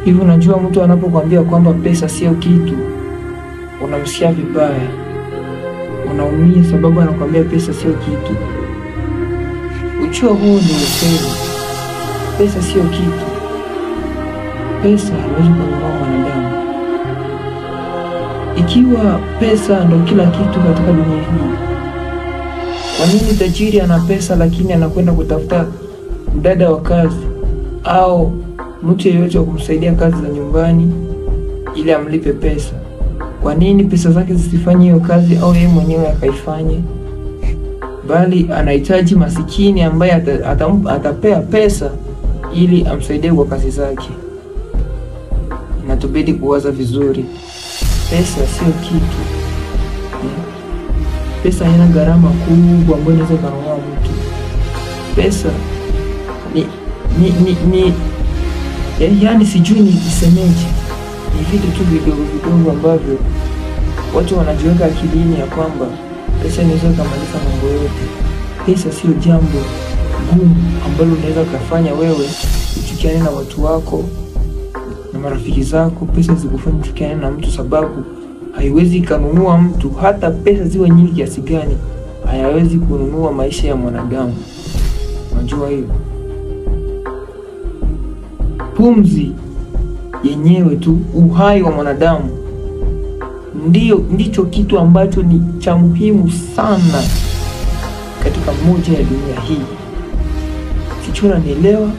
Hivi unajua mtu anapokuambia kwamba pesa sio kitu, unamsikia vibaya. Unaumia sababu anakuambia pesa sio kitu. Ujua huu ni ukweli. Pesa sio kitu. Pesa haiwezi kununua mwanadamu. Ikiwa pesa ndo kila kitu katika dunia hii, kwa nini tajiri ana pesa lakini anakwenda kutafuta mdada wa kazi au mtu yeyote wa kumsaidia kazi za nyumbani ili amlipe pesa? Kwa nini pesa zake zisifanye hiyo kazi au yeye mwenyewe akaifanye? Bali anahitaji masikini ambaye atapea pesa ili amsaidie kwa kazi zake. Inatubidi kuwaza vizuri. Pesa sio kitu. Pesa haina gharama kubwa ambayo inaweza kununua mtu. Pesa yani sijui nisemeje. Ni vitu tu vidogo ambavyo watu wanajiweka akilini ya kwamba pesa inaweza kumaliza mambo yote. Pesa sio jambo gumu ambalo unaweza kufanya wewe uchukiane na watu wako na marafiki zako. Pesa zikufanya uchukiane na mtu, sababu haiwezi kununua mtu. Hata pesa ziwe nyingi kiasi gani, hayawezi kununua maisha ya mwanadamu. Unajua hiyo? Pumzi yenyewe tu, uhai wa mwanadamu, ndicho kitu ambacho ni cha muhimu sana katika moja ya dunia hii. Sijui unanielewa?